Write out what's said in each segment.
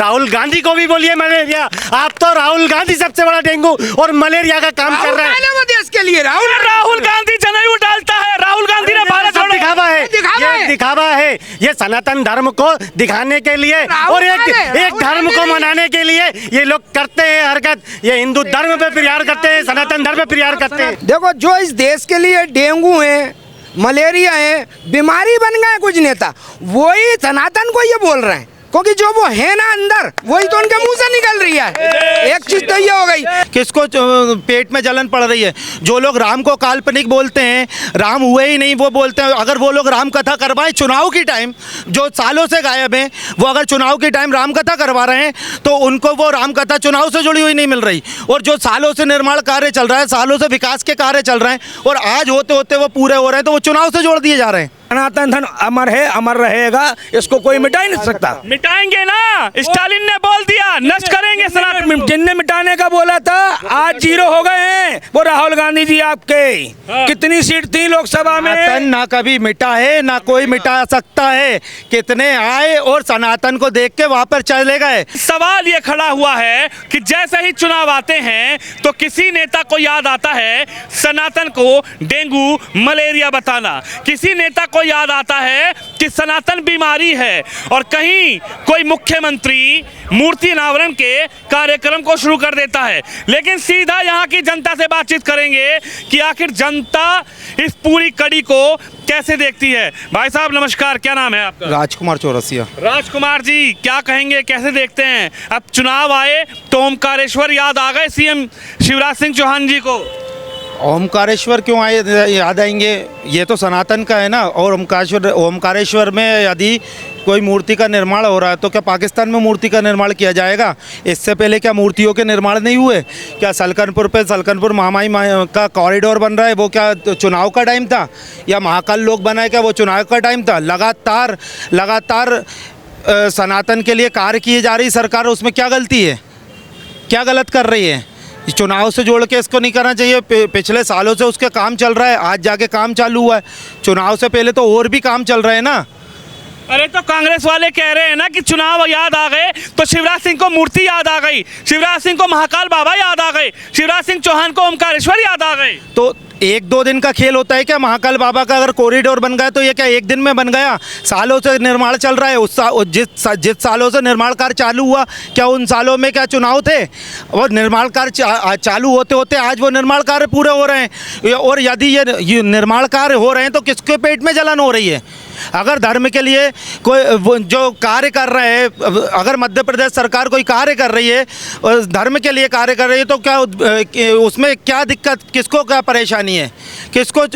राहुल गांधी को भी बोलिए मलेरिया। आप तो राहुल गांधी सबसे बड़ा डेंगू और मलेरिया का काम कर रहे हैं। वो देश के लिए राहुल गांधी जनेऊ डालता है। राहुल गांधी ने भारत छोड़ो दिखावा है, ये दिखावा है, ये सनातन धर्म को दिखाने के लिए और एक धर्म को मनाने के लिए ये लोग करते हैं हरकत। ये हिंदू धर्म पे प्रहार करते हैं, सनातन धर्म पे प्रहार करते हैं। देखो, जो इस देश के लिए डेंगू है, मलेरिया है, बीमारी बन गए कुछ नेता, वही सनातन को ये बोल रहे हैं, क्योंकि जो वो है ना अंदर, वही तो उनके मुंह से निकल रही है। एक चीज तो ये हो गई, किसको पेट में जलन पड़ रही है। जो लोग राम को काल्पनिक बोलते हैं, राम हुए ही नहीं वो बोलते हैं, अगर वो लोग राम कथा करवाएं चुनाव की टाइम, जो सालों से गायब हैं, वो अगर चुनाव की टाइम राम कथा करवा रहे हैं तो उनको वो राम कथा चुनाव से जुड़ी हुई नहीं मिल रही। और जो सालों से निर्माण कार्य चल रहा है, सालों से विकास के कार्य चल रहे हैं और आज होते होते वो पूरे हो रहे हैं, तो वो चुनाव से जोड़ दिए जा रहे हैं। सनातन धर्म अमर है, अमर रहेगा, इसको कोई मिटा ही नहीं सकता। मिटाएंगे ना, स्टालिन ने बोल दिया नष्ट करेंगे सनातन। जिनने मिटाने का बोला था आज जीरो हो गए हैं। वो राहुल गांधी जी आपके कितनी सीट थी लोकसभा में? सनातन ना कभी मिटा है, ना कोई मिटा सकता है। कितने आए और सनातन को देख के वहां पर चले गए। सवाल ये खड़ा हुआ है कि जैसे ही चुनाव आते हैं तो किसी नेता को याद आता है सनातन को डेंगू मलेरिया बताना, किसी नेता को याद आता है कि सनातन बीमारी है, और कहीं कोई मुख्यमंत्री मूर्ति अनावरण के कार्यक्रम को शुरू कर देता है। लेकिन सीधा यहाँ की जनता से बातचीत करेंगे कि आखिर जनता इस पूरी कड़ी को कैसे देखती है। भाई साहब नमस्कार, क्या नाम है आपका? राजकुमार चौरसिया। राजकुमार जी, क्या कहेंगे, कैसे देखते हैं? अब चुनाव आए तो ओमकारेश्वर याद आ गए सीएम शिवराज सिंह चौहान जी को। ओमकारेश्वर क्यों याद आएंगे? ये तो सनातन का है ना। और ओमकारेश्वर में यदि कोई मूर्ति का निर्माण हो रहा है तो क्या पाकिस्तान में मूर्ति का निर्माण किया जाएगा? इससे पहले क्या मूर्तियों के निर्माण नहीं हुए? क्या सलकनपुर महामाई का कॉरिडोर बन रहा है, वो क्या चुनाव का टाइम था? या महाकाल लोक बना है, क्या वो चुनाव का टाइम था? लगातार सनातन के लिए कार्य किए जा रही सरकार, उसमें क्या गलती है? क्या गलत कर रही है? चुनाव से जोड़ के इसको नहीं करना चाहिए। पिछले सालों से उसके काम चल रहा है, आज जाके काम चालू हुआ है। चुनाव से पहले तो और भी काम चल रहे हैं ना। अरे तो कांग्रेस वाले कह रहे हैं ना कि चुनाव याद आ गए तो शिवराज सिंह को मूर्ति याद आ गई, शिवराज सिंह को महाकाल बाबा याद आ गए, शिवराज सिंह चौहान को ओमकारेश्वर याद आ गए। तो एक दो दिन का खेल होता है क्या? महाकाल बाबा का अगर कॉरिडोर बन गया तो ये क्या एक दिन में बन गया? सालों से निर्माण चल रहा है। जिस सालों से निर्माण कार्य चालू हुआ, क्या उन सालों में क्या चुनाव थे? और निर्माण कार्य चालू होते होते आज वो निर्माण कार्य पूरे हो रहे हैं। और यदि ये निर्माण कार्य हो रहे हैं तो किसके पेट में जलन हो रही है? अगर धर्म के लिए कोई जो कार्य कर रहे हैं, अगर मध्य प्रदेश सरकार कोई कार्य कर रही है और धर्म के लिए कार्य कर रही है, तो क्या उसमें क्या दिक्कत, किसको क्या परेशानी है? किसको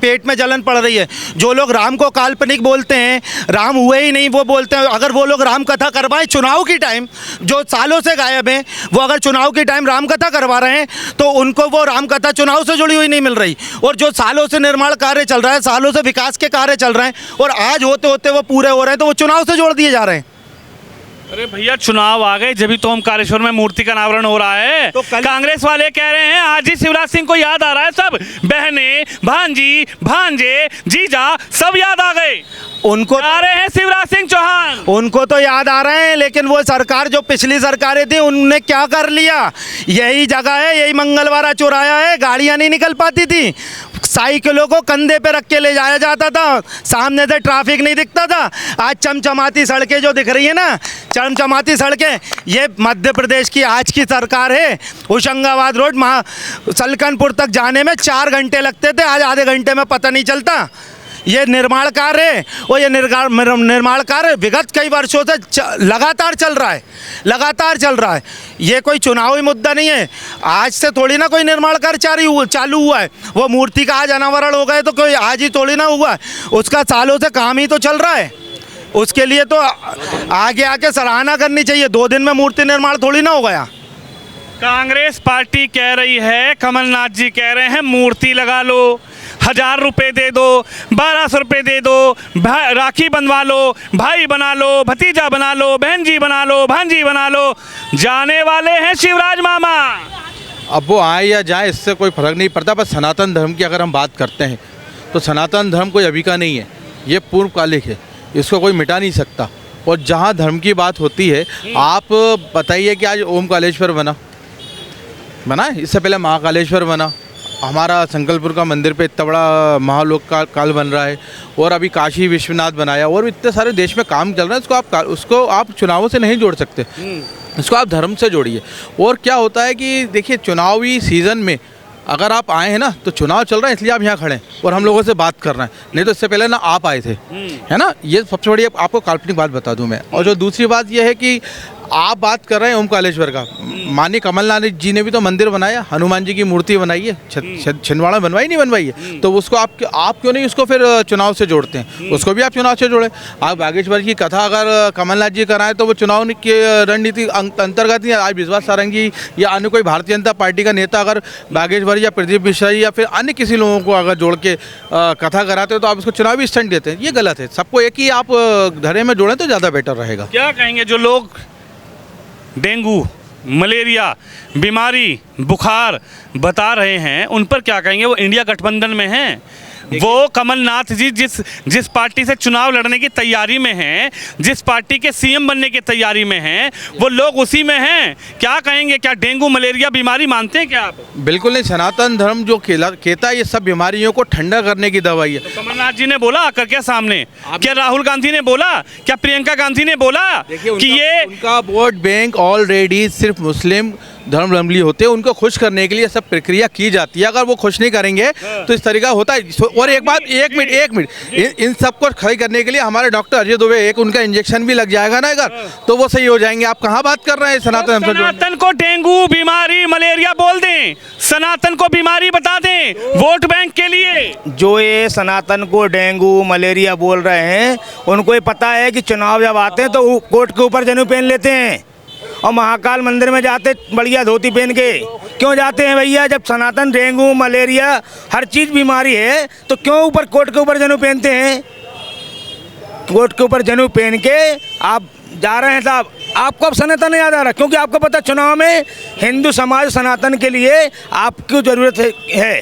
पेट में जलन पड़ रही है? जो लोग राम को काल्पनिक बोलते हैं, राम हुए ही नहीं वो बोलते हैं, अगर वो लोग राम कथा करवाएं चुनाव की टाइम, जो सालों से गायब हैं, वो अगर चुनाव की टाइम राम कथा करवा रहे हैं तो उनको वो राम कथा चुनाव से जुड़ी हुई नहीं मिल रही। और जो सालों से निर्माण कार्य चल रहा है, सालों से विकास के कार्य चल रहे हैं और आज होते होते वो पूरे हो रहे हैं, तो वो चुनाव से जोड़ दिए जा रहे हैं। अरे भैया, चुनाव आ गए जब भी तो ओमकारेश्वर में मूर्ति का अनावरण हो रहा है। तो कांग्रेस वाले कह रहे हैं आज ही शिवराज सिंह को याद आ रहा है, सब बहने भांजी भांजे जीजा सब याद आ गए। उनको आ रहे हैं शिवराज सिंह चौहान, उनको तो याद आ रहे हैं, लेकिन वो सरकार जो पिछली सरकारें थी उनने क्या कर लिया? यही जगह है, यही मंगलवारा चौराया है, गाड़ियां नहीं निकल पाती थी, साइकिलों को कंधे पे रख के ले जाया जाता था, सामने से ट्रैफिक नहीं दिखता था। आज चमचमाती सड़कें जो दिख रही है ना, चमचमाती सड़कें, ये मध्य प्रदेश की आज की सरकार है। होशंगाबाद रोड सलकनपुर तक जाने में 4 घंटे लगते थे, आज आधे घंटे में पता नहीं चलता। ये निर्माण कार्य है और ये निर्माण कार्य विगत कई वर्षों से लगातार चल रहा है। ये कोई चुनावी मुद्दा नहीं है। आज से थोड़ी ना कोई निर्माण कार्य चालू हुआ है। वो मूर्ति का आज अनावरण हो गए तो कोई आज ही थोड़ी ना हुआ है, उसका सालों से काम ही तो चल रहा है। उसके लिए तो आगे आके सराहना करनी चाहिए। 2 दिन में मूर्ति निर्माण थोड़ी ना हो गया। कांग्रेस पार्टी कह रही है, कमलनाथ जी कह रहे हैं मूर्ति लगा लो, 1000 रुपये दे दो, 1200 रुपये दे दो, राखी बनवा लो, भाई बना लो, भतीजा बना लो, बहन जी बना लो, भांजी बना लो। जाने वाले हैं शिवराज मामा। अब वो आए या जाए इससे कोई फर्क नहीं पड़ता। बस सनातन धर्म की अगर हम बात करते हैं तो सनातन धर्म कोई अभी का नहीं है, ये पूर्वकालिक है, इसको कोई मिटा नहीं सकता। और जहाँ धर्म की बात होती है, आप बताइए कि आज ओमकालेश्वर बना है, इससे पहले महाकालेश्वर बना, हमारा संकलपुर का मंदिर पे इतना बड़ा महालोक काल बन रहा है, और अभी काशी विश्वनाथ बनाया, और इतने सारे देश में काम चल रहा है। उसको आप चुनावों से नहीं जोड़ सकते, इसको आप धर्म से जोड़िए। और क्या होता है कि देखिए, चुनावी सीज़न में अगर आप आए हैं ना, तो चुनाव चल रहा है इसलिए आप यहाँ खड़े हैं और हम लोगों से बात कर रहे हैं, नहीं तो इससे पहले ना आप आए थे, है ना। ये सबसे बड़ी आपको काल्पनिक बात बता दूं मैं। और जो दूसरी बात ये है कि आप बात कर रहे हैं ओमकालेश्वर का, माननीय कमलनाथ जी ने भी तो मंदिर बनाया, हनुमान जी की मूर्ति बनाई है, छिंदवाड़ा बनवाई नहीं बनवाई है, तो उसको आप क्यों नहीं उसको फिर चुनाव से जोड़ते हैं? उसको भी आप चुनाव से जोड़ें। आप बागेश्वर की कथा अगर कमलनाथ जी कराएं तो वो चुनाव की रणनीति अंतर्गत ही। आज विश्वास सारंग जी या अन्य कोई भारतीय जनता पार्टी का नेता अगर बागेश्वर या प्रदीप मिश्रा या फिर अन्य किसी लोगों को अगर जोड़ के कथा कराते हो तो आप उसको चुनावी स्टंट देते हैं, ये गलत है। सबको एक ही आप धरे में जोड़ें तो ज़्यादा बेटर रहेगा। क्या कहेंगे जो लोग डेंगू, मलेरिया, बीमारी, बुखार बता रहे हैं, उन पर क्या कहेंगे? वो इंडिया गठबंधन में हैं, वो कमलनाथ जी जिस पार्टी से चुनाव लड़ने की तैयारी में हैं, जिस पार्टी के सीएम बनने की तैयारी में हैं, वो लोग उसी में हैं। क्या कहेंगे? क्या डेंगू मलेरिया बीमारी मानते हैं क्या आप? बिल्कुल नहीं। सनातन धर्म जो कहता है ये सब बीमारियों को ठंडा करने की दवाई है। तो कमलनाथ जी ने बोला आकर क्या सामने? क्या राहुल गांधी ने बोला? क्या प्रियंका गांधी ने बोला कि ये उनका वोट बैंक ऑलरेडी सिर्फ मुस्लिम धर्मावलंबी होते हैं, उनको खुश करने के लिए सब प्रक्रिया की जाती है। अगर वो खुश नहीं करेंगे तो इस तरीका होता है। और एक बात, एक मिनट, इन सबको खड़ी करने के लिए हमारे डॉक्टर अजय दुबे, एक उनका इंजेक्शन भी लग जाएगा ना अगर, तो वो सही हो जाएंगे। आप कहाँ बात कर रहे हैं? सनातन को डेंगू बीमारी मलेरिया बोल दें, सनातन को बीमारी बता दें वोट बैंक के लिए। जो ये सनातन को डेंगू मलेरिया बोल रहे हैं, उनको ये पता है कि चुनाव जब आते हैं तो कोट के ऊपर जनेऊ पहन लेते हैं और महाकाल मंदिर में जाते बढ़िया धोती पहन के। क्यों जाते हैं भैया? जब सनातन डेंगू मलेरिया हर चीज़ बीमारी है तो क्यों ऊपर कोट के ऊपर जनेऊ पहनते हैं? कोट के ऊपर जनेऊ पहन के आप जा रहे हैं साहब। आपको अब सनातन याद आ रहा है क्योंकि आपको पता चुनाव में हिंदू समाज सनातन के लिए आपको ज़रूरत है,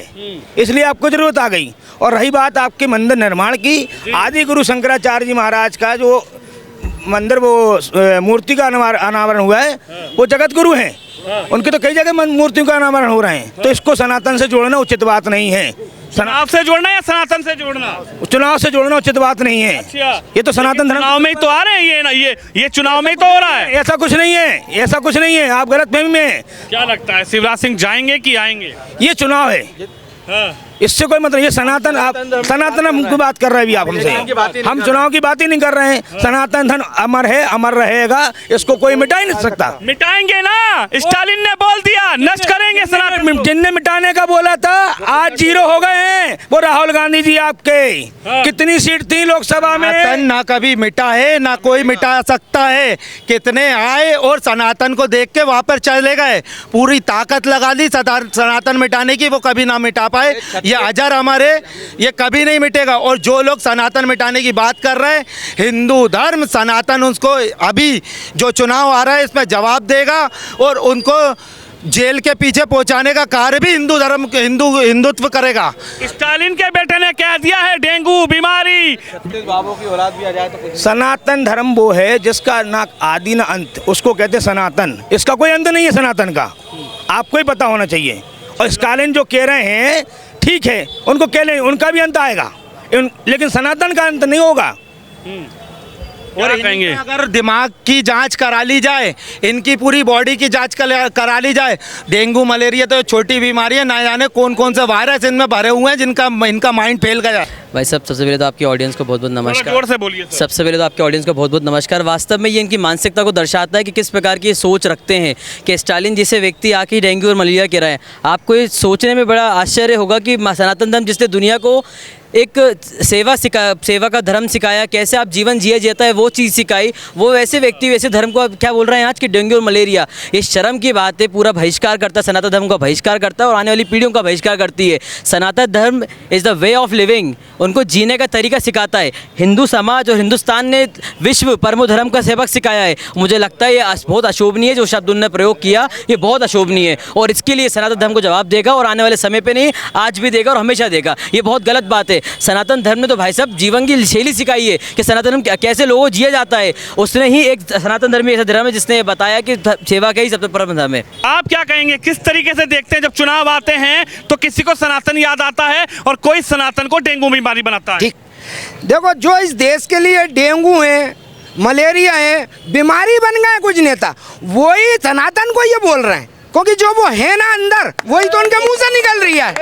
इसलिए आपको ज़रूरत आ गई। और रही बात आपके मंदिर निर्माण की, आदि गुरु शंकराचार्य जी महाराज का जो मंदिर वो मूर्ति का अनावरण हुआ है, वो जगत गुरु हैं, उनके तो कई जगह मूर्तियों का अनावरण हो रहे हैं। तो इसको सनातन से जोड़ना उचित बात नहीं है। चुनाव से जोड़ना या सनातन से जोड़ना? चुनाव से जोड़ना उचित बात नहीं है। अच्छा। ये तो सनातन धर्म चुनाव में ही तो आ रहे हैं, ये चुनाव में ही तो हो रहा है। ऐसा कुछ नहीं है, ऐसा कुछ नहीं है, आप गलत फहमी में हैं। क्या लगता है शिवराज सिंह जाएंगे कि आएंगे? ये चुनाव है, इससे कोई मतलब। ये सनातन, आप सनातन हम की बात कर रहे हैं अभी आप हमसे, हम चुनाव की बात ही नहीं कर रहे हैं। सनातन धर्म अमर है, अमर रहेगा, इसको कोई मिटा ही नहीं सकता। मिटाएंगे ना, स्टालिन ने बोल दिया नष्ट करेंगे सनातन। जिनने मिटाने का बोला था आज 0 हो गए हैं, वो राहुल गांधी जी आपके। कितनी सीट थी लोकसभा में? ना कभी मिटा है ना कोई मिटा सकता है। कितने आए और सनातन को देख के वहाँ पर चले गए, पूरी ताकत लगा दी सनातन मिटाने की, वो कभी ना मिटा पाए। ये अजर हमारे, ये कभी नहीं मिटेगा। और जो लोग सनातन मिटाने की बात कर रहे हैं, हिंदू धर्म सनातन उसको अभी जो चुनाव आ रहा है इसमें जवाब देगा और उनको जेल के पीछे पहुंचाने का कार्य भी हिंदू धर्म हिंदुत्व करेगा। स्टालिन के बेटे ने कह दिया है डेंगू बीमारी, बाबू की औलाद भी आ जाए तो सनातन धर्म वो है जिसका ना आदि ना अंत, उसको कहते सनातन। इसका कोई अंत नहीं है सनातन का, आपको ही पता होना चाहिए। और स्टालिन जो कह रहे हैं ठीक है, उनको कह लें, उनका भी अंत आएगा, लेकिन सनातन का अंत नहीं होगा। और कहेंगे अगर दिमाग की जांच करा ली जाए, इनकी पूरी बॉडी की जांच करा ली जाए, डेंगू मलेरिया तो छोटी बीमारी है, ना जाने कौन कौन से वायरस इनमें भरे हुए हैं जिनका इनका माइंड फेल गया। भाई साहब, सबसे पहले तो आपकी ऑडियंस को बहुत बहुत नमस्कार। जोर से बोलिए। सबसे पहले तो आपके ऑडियंस को बहुत बहुत नमस्कार। वास्तव में ये इनकी मानसिकता को दर्शाता है कि किस प्रकार की सोच रखते हैं कि स्टालिन जैसे व्यक्ति आके डेंगू और मलेरिया कह रहे हैं। आपको ये सोचने में बड़ा आश्चर्य होगा कि सनातन धर्म जिसने दुनिया को एक सेवा का धर्म सिखाया, कैसे आप जीवन जिया जाता है वो चीज़ सिखाई, वो वैसे व्यक्ति वैसे धर्म को अब क्या बोल रहे हैं आज कि डेंगू और मलेरिया, ये शर्म की बात है। पूरा बहिष्कार करता है, सनातन धर्म का बहिष्कार करता है और आने वाली पीढ़ियों का बहिष्कार करती है। सनातन धर्म is the way of living, उनको जीने का तरीका सिखाता है। हिंदू समाज और हिंदुस्तान ने विश्व परमो धर्म का सबक सिखाया है। मुझे लगता है ये बहुत अशोभनीय है, जो शब्द उन्होंने प्रयोग किया ये बहुत अशोभनीय है और इसके लिए सनातन धर्म को जवाब देगा और आने वाले समय पर नहीं, आज भी देगा और हमेशा देगा। ये बहुत गलत बात है। सनातन धर्म ने तो भाई साहब जीवन की शैली सिखाई है कि सनातन धर्म कैसे लोगों को जिया जाता है। उसने ही एक सनातन धर्म ऐसा धर्म है जिसने बताया कि सेवा का ही सबसे परम धर्म है। आप क्या कहेंगे, किस तरीके से देखते हैं जब चुनाव आते हैं तो किसी को सनातन याद आता है और कोई सनातन को डेंगू बीमारी बनाता है? ठीक, देखो जो इस देश के लिए डेंगू है, मलेरिया है, बीमारी बन गए कुछ नेता, वही सनातन को ये बोल रहे हैं, क्योंकि जो वो है ना अंदर वही तो उनके मुंह से निकल रही है।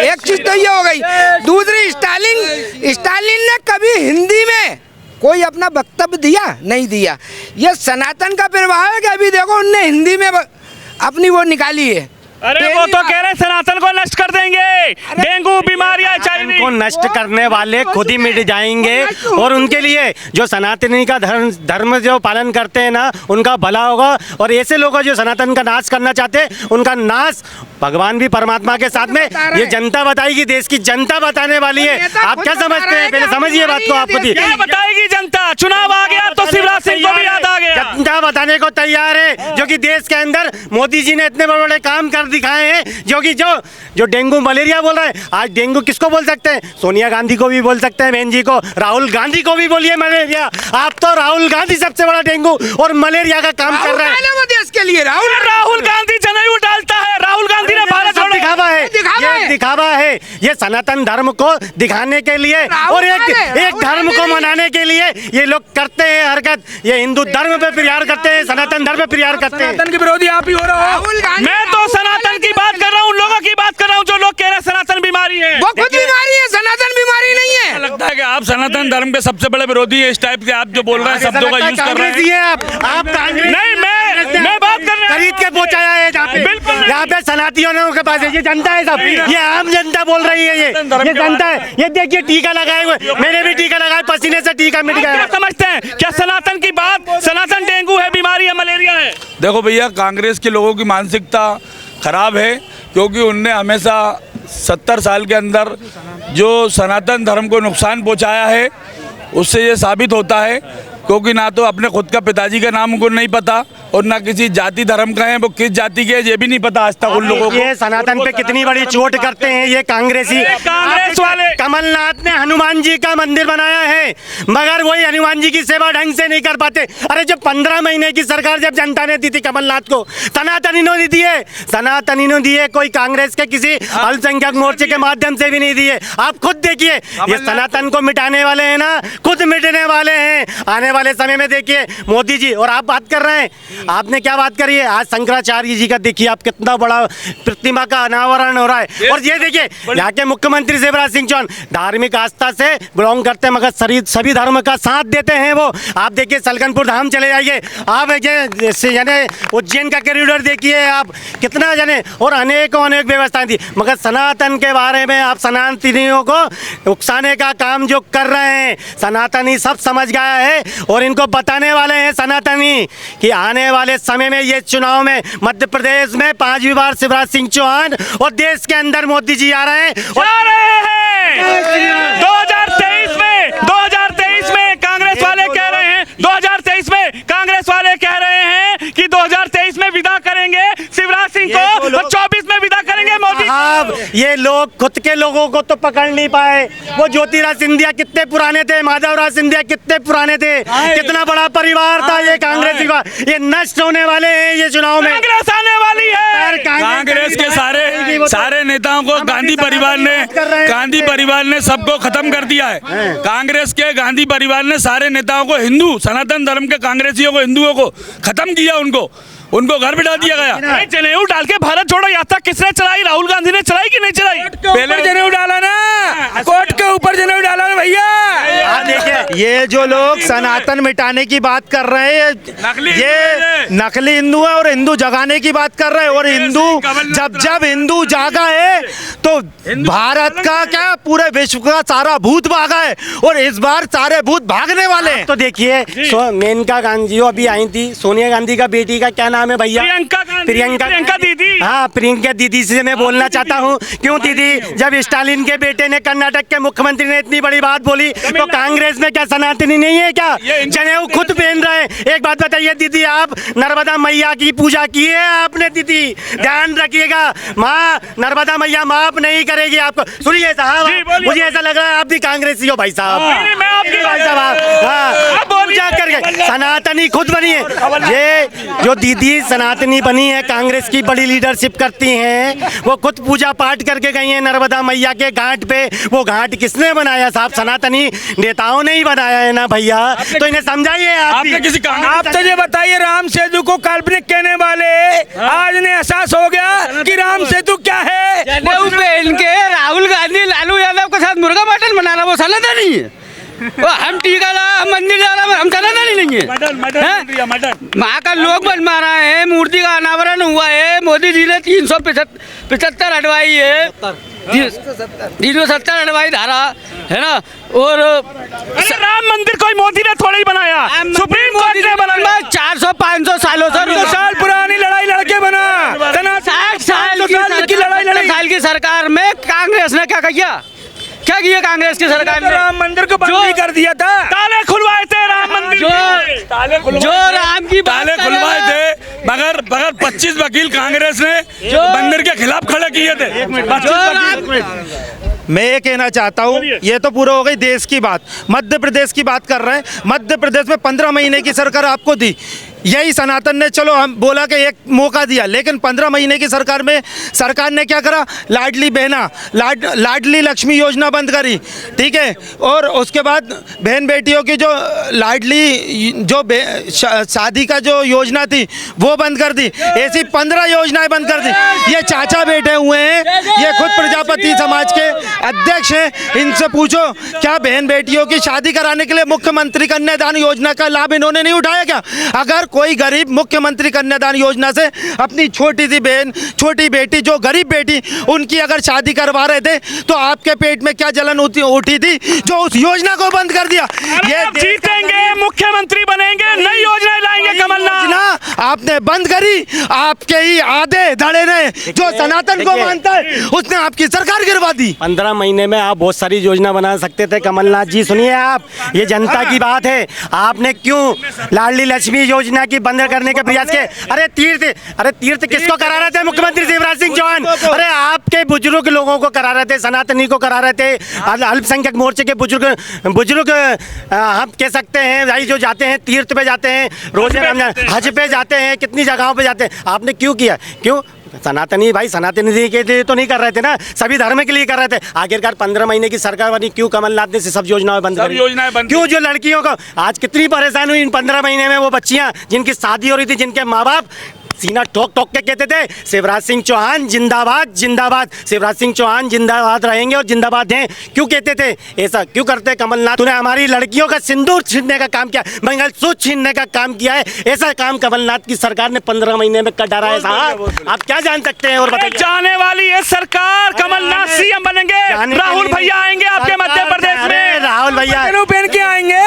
एक चीज तो ये हो गई। दूसरी, स्टालिन ने कभी हिंदी में कोई अपना वक्तव्य दिया नहीं दिया। ये सनातन का प्रभाव है कि अभी देखो उनने हिंदी में अपनी वो निकाली है। अरे वो तो कह रहे हैं सनातन को नष्ट कर देंगे, डेंगू बीमारियां HIV को नष्ट करने वाले खुद ही मिट जाएंगे और उनके लिए जो सनातनी का धर्म जो पालन करते हैं ना उनका भला होगा। और ऐसे लोग जो सनातन का नाश करना चाहते हैं उनका नाश भगवान भी परमात्मा के साथ में ये जनता बताएगी, देश की जनता बताने वाली है। आप क्या समझते हैं, पहले समझिए बात को। आप खुद ही क्या बताएगी जनता? चुनाव आ गया तो शिवराज सिंह को भी याद आ गया। जनता बताने को तैयार है, जो कि देश के अंदर मोदी जी ने इतने बड़े बड़े काम कर दिखाए हैं। जो कि जो डेंगू मलेरिया बोल रहा है, आज डेंगू किसको बोल सकते हैं? सोनिया गांधी को भी बोल सकते हैं, बहन जी को, राहुल गांधी को भी बोलिए मलेरिया। आप तो राहुल गांधी सबसे बड़ा डेंगू और मलेरिया का काम कर रहे हैं देश के लिए। राहुल गांधी जनेऊ डालता है, राहुल गांधी ने भारत छोड़ो दिखावा है, ये दिखावा है, ये सनातन धर्म को दिखाने के लिए और एक धर्म को मनाने के लिए ये लोग करते हैं हरकत। ये हिंदू धर्म पे प्रहार करते हैं, सनातन धर्म पे प्रहार करते हैं। सनातन के विरोधी आप ही हो रहे हो। मैं तो सनातन की बात कर रहा हूँ, लोगों की बात कर रहा हूँ जो लोग कह रहे हैं सनातन बीमारी है। वो खुद बीमारी है, सनातन बीमारी नहीं है। लगता है कि आप सनातन धर्म के सबसे बड़े विरोधी हैं। इस टाइप के आप जो बोल रहे हैं शब्दों का यूज कर रहे हैं। आप कांग्रेस नहीं, मैं बात कर रहा हूं। खरीद के पहुंचाया है जहाँ पे। बिल्कुल यहाँ पे सनातियों के पास है, ये जनता है सब, ये आम जनता बोल रही है। ये जनता है। ये देखिए टीका लगाए हुए, मैंने भी टीका लगाया, पसीने से टीका मिट गया। क्या समझते हैं, क्या सनातन की बात, सनातन डेंगू है, बीमारी है, मलेरिया है? देखो भैया, कांग्रेस के लोगों की मानसिकता खराब है, क्योंकि उनने हमेशा 70 साल के अंदर जो सनातन धर्म को नुकसान पहुंचाया है उससे ये साबित होता है, क्योंकि ना तो अपने खुद का पिताजी का नाम उनको नहीं पता और ना किसी जाति धर्म का है, वो किस जाति के है ये भी नहीं पता आज तक उन लोगों को। ये सनातन पे कितनी बड़ी चोट करते हैं ये कांग्रेसी। कांग्रेस वाले कमलनाथ ने हनुमान जी का मंदिर बनाया है, मगर वही हनुमान जी की सेवा ढंग से नहीं कर पाते। अरे जब 15 महीने की सरकार जब जनता ने दी थी कमलनाथ को, सनातनियों ने दिए, सनातनियों दिए, कोई कांग्रेस के किसी अल्पसंख्यक मोर्चे के माध्यम से भी नहीं दिए। आप खुद देखिए, ये सनातन को मिटाने वाले हैं ना, खुद मिटने वाले हैं आने वाले समय में। देखिए मोदी जी, और आप बात कर रहे हैं, आपने क्या बात करी है? आज शंकराचार्य जी का देखिए आप, कितना बड़ा प्रतिमा का अनावरण हो रहा है। और ये देखिए यहाँ के मुख्यमंत्री शिवराज सिंह चौहान धार्मिक आस्था से बिलोंग करते हैं, मगर सभी धर्म का साथ देते हैं वो। आप देखिए सलकनपुर धाम चले जाइए आप, यानी उज्जैन का कॉरिडोर देखिए आप, कितना जाने, और अनेकों अनेक व्यवस्थाएं थी। मगर सनातन के बारे में आप सनातनियों को उकसाने का काम जो कर रहे हैं, सनातनी सब समझ गया है और इनको बताने वाले हैं सनातनी कि आने वाले समय में ये चुनाव में मध्य प्रदेश में 5वीं बार शिवराज सिंह चौहान और देश के अंदर मोदी जी आ रहे हैं। 2023 में कांग्रेस वाले कह रहे हैं, 2023 में कांग्रेस वाले कह रहे हैं कि 2023 में विदा करेंगे शिवराज सिंह को और 24 में विदा करेंगे मोदी। अब ये लोग खुद के लोगों को तो पकड़ नहीं पाए। वो ज्योतिराज सिंधिया कितने पुराने थे, माधवराज सिंधिया कितने पुराने थे, कितना बड़ा परिवार था ये कांग्रेसी का। ये नष्ट होने वाले हैं ये चुनाव में, कांग्रेस आने वाली है। कांग्रेस के सारे नेताओं को गांधी परिवार ने सबको खत्म कर दिया है। कांग्रेस के गांधी परिवार ने सारे नेताओं को, हिंदू सनातन धर्म के कांग्रेसियों को, हिंदुओं को खत्म किया, उनको घर बिठा दिया गया। जनेऊ डाल के भारत छोड़ो यात्रा किसने चलाई? राहुल गांधी ने चलाई कि नहीं चलाई? पहले जनेऊ डाला ना, कोर्ट के ऊपर जनेऊ डाला ना भैया। देखिए ये जो लोग सनातन मिटाने की बात कर रहे हैं, ये नकली हिंदू है और हिंदू जगाने की बात कर रहे हैं। और हिंदू जब हिंदू जागा है तो भारत का क्या पूरे विश्व का सारा भूत भागा है और इस बार सारे भूत भागने वाले हैं। तो देखिए मेनका गांधी अभी आई थी, सोनिया गांधी का बेटी का क्या नाम है भैया? प्रियंका दीदी। हाँ, प्रियंका दीदी से मैं बोलना चाहता हूँ, क्यों दीदी, जब स्टालिन के बेटे ने कर्नाटक के मुख्यमंत्री ने इतनी बड़ी बात बोली तो कांग्रेस में क्या सनातनी नहीं है क्या? जनेऊ खुद पहन रहे हैं। एक बात बताइए दीदी, आप नर्मदा मैया की पूजा की है आपने? दीदी ध्यान रखिएगा, माँ नर्मदा मैया माफ नहीं करेगी आपको। सुनिए साहब, मुझे ऐसा लग रहा है आप भी कांग्रेसी हो भाई साहब। भाई साहब, हाँ, पूजा करके सनातनी खुद बनी है। ये जो दीदी सनातनी बनी है, कांग्रेस की बड़ी लीडरशिप करती हैं, वो खुद पूजा पाठ करके गई हैं नर्मदा मैया के घाट पे। वो घाट किसने बनाया साहब? सनातनी नेताओं ने ही बनाया है ना भैया, तो इन्हें समझाइए आप भी। आप तो ये बताइए, राम सेतु को काल्पनिक कहने वाले आज ने एहसास हो गया कि राम सेतु क्या है। जनेऊ पहन के राहुल गांधी लालू यादव के साथ मुर्गा मटन बना रहा, वो सनातनी है? वो हम टीका ला, हम मंदिर जा रहा, हम सनातनी नहीं है? वहाँ का लोग बनवा रहे हैं, मूर्ति का अनावरण हुआ है, मोदी जी ने 375 हटवाई है, 370 हटवाई धारा है ना। और अरे राम मंदिर कोई मोदी ने थोड़ा ही बनाया, सुप्रीम कोर्ट ने बनाया। 400-500 सालों से साल पुरानी लड़ाई लड़के बना, 60 साल की साल की सरकार में कांग्रेस ने क्या किया कांग्रेस की सरकार ने? राम मंदिर को बंद भी कर दिया था, ताले खुलवाए थे राम मंदिर जो राम की ताले खुलवाए थे, मगर 25 वकील कांग्रेस ने मंदिर के खिलाफ खड़े किए थे। मैं ये कहना चाहता हूँ, ये तो पूरा हो गई देश की बात, मध्य प्रदेश की बात कर रहे हैं। मध्य प्रदेश में 15 महीने की सरकार आपको दी, यही सनातन ने चलो हम बोला कि एक मौका दिया, लेकिन 15 महीने की सरकार में सरकार ने क्या करा? लाडली बहना, लाडली लक्ष्मी योजना बंद करी, ठीक है। और उसके बाद बहन बेटियों की जो लाडली जो शादी का जो योजना थी वो बंद कर दी। ऐसी 15 योजनाएं बंद कर दी। ये चाचा बैठे हुए हैं, ये खुद प्रजापति समाज के अध्यक्ष हैं, इनसे पूछो क्या बहन बेटियों की शादी कराने के लिए मुख्यमंत्री कन्यादान योजना का लाभ इन्होंने नहीं उठाया क्या? अगर कोई गरीब मुख्यमंत्री कन्यादान योजना से अपनी छोटी सी बहन, छोटी बेटी, जो गरीब बेटी, उनकी अगर शादी करवा रहे थे तो आपके पेट में क्या जलन उठी थी जो उस योजना को बंद कर दिया? ये जीतेंगे, मुख्यमंत्री बनेंगे, नई योजनाएं लाएंगे कमलनाथ। आपने बंद करी, आपके ही आधे धड़े ने जो सनातन को मानता है उसने आपकी सरकार गिरवा दी। 15 महीने में आप बहुत सारी योजना बना सकते थे कमलनाथ जी। सुनिए आप, ये जनता की बात है, आपने क्यों लाडली लक्ष्मी योजना की बंद करने के प्रयास किए? अरे तीर्थ किसको करा रहे थे? मुख्यमंत्री शिवराज सिंह चौहान। अरे आपके बुजुर्ग लोगों को करा रहे थे, सनातनी को करा रहे थे, अल्पसंख्यक मोर्चे के बुजुर्ग हम कह सकते हैं भाई, जो जाते हैं तीर्थ पे जाते हैं, रोजे रमजान हज पे जाते हैं, कितनी जगहों पे जाते हैं। आपने क्यों किया? क्यों? सनातनी भाई सनातनी के लिए तो नहीं कर रहे थे ना, सभी धर्म के लिए कर रहे थे। आखिरकार 15 महीने की सरकार बनी, क्यों कमलनाथ ने सब योजनाएं बंद करी? क्यों? जो लड़कियों को आज कितनी परेशान हुई इन 15 महीने में, वो बच्चियां जिनकी शादी हो रही थी, जिनके माँ बाप सीना ठोक ठोक के कहते थे शिवराज सिंह चौहान जिंदाबाद जिंदाबाद, शिवराज सिंह चौहान जिंदाबाद रहेंगे और जिंदाबाद हैं। क्यों कहते थे? ऐसा क्यों करते कमलनाथ? तूने हमारी लड़कियों का सिंदूर छीनने का काम किया, मंगलसूत्र छीनने का काम किया है। ऐसा काम कमलनाथ की सरकार ने 15 महीने में कर डाला है साहब। आप क्या जान सकते हैं? और बताइए, जाने वाली ये सरकार, कमलनाथ सीएम बनेंगे, राहुल भैया आएंगे आपके मध्य प्रदेश में, राहुल भैया पहन के आएंगे।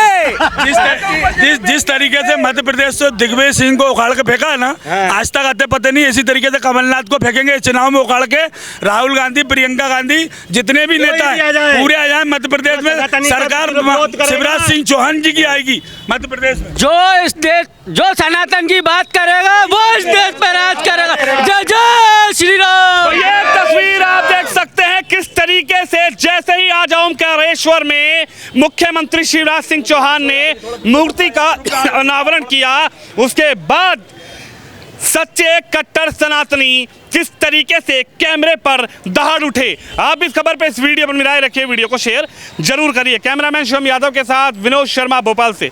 जिस तरीके से मध्य प्रदेश से दिग्विजय सिंह को उखाड़ के फेंका है ना, आज तक आते पता नहीं, इसी तरीके से कमलनाथ को फेंकेंगे चुनाव में उखाड़ के। राहुल गांधी, प्रियंका गांधी, जितने भी नेता हैं पूरे आ जाए मध्य प्रदेश में, सरकार शिवराज सिंह चौहान जी की आएगी मध्य प्रदेश में। जो सनातन की बात करेगा वो इस देश पर राज करेगा। जय जय श्री राम। तो ये तस्वीर आप देख सकते हैं किस तरीके से जैसे ही आज ओमकारेश्वर में मुख्यमंत्री शिवराज सिंह चौहान ने मूर्ति का अनावरण किया, उसके बाद सच्चे कट्टर सनातनी किस तरीके से कैमरे पर दहाड़ उठे। आप इस खबर पे, इस वीडियो पर मिलाए रखिए, वीडियो को शेयर जरूर करिए। कैमरामैन शिवम यादव के साथ विनोद शर्मा भोपाल से।